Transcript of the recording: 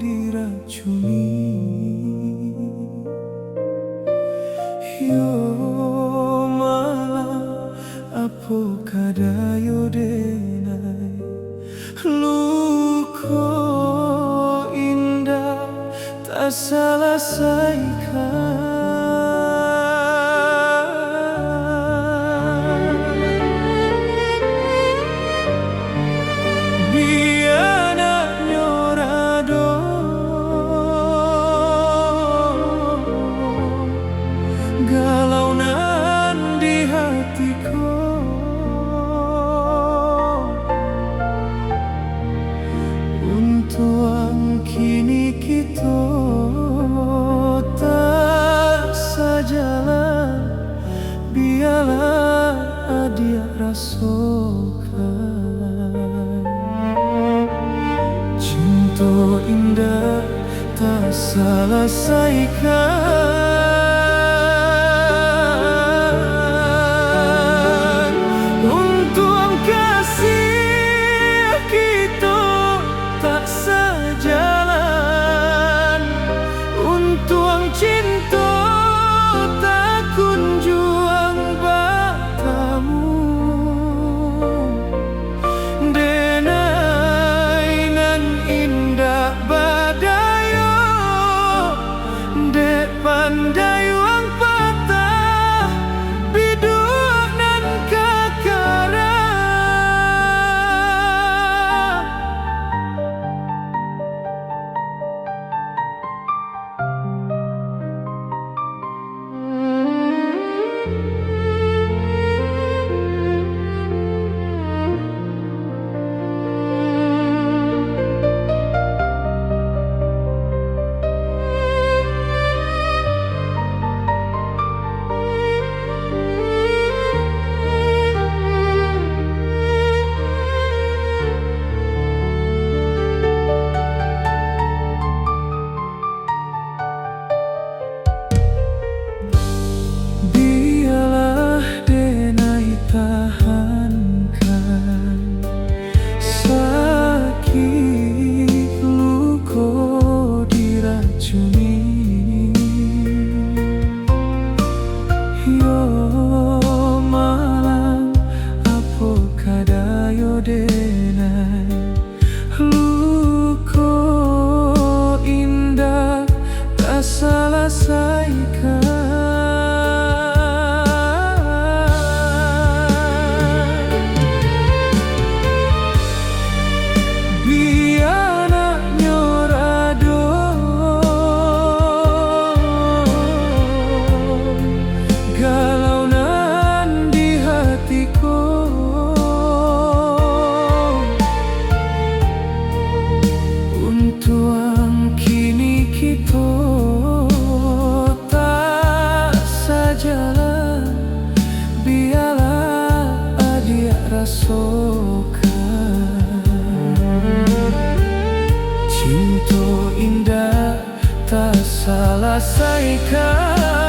diracuni. Yo malah apo kadayo denai luko indah tak selesaikan. Galaunan di hatiku, untuang kini kita tak sejalan, biarlah dia rasakan. Cinta indah tak selesaikan. Cinta tak kunjung bertemu, denai nan indah badayo, dek pandai wang patah biduk nan kakara. Luko indah tak selesaikan. Biar nak nyorado galaunan di hatiku, untuang kini kita tak sejalan, biarlah dia rasakan. Cinta indah tak selesaikan.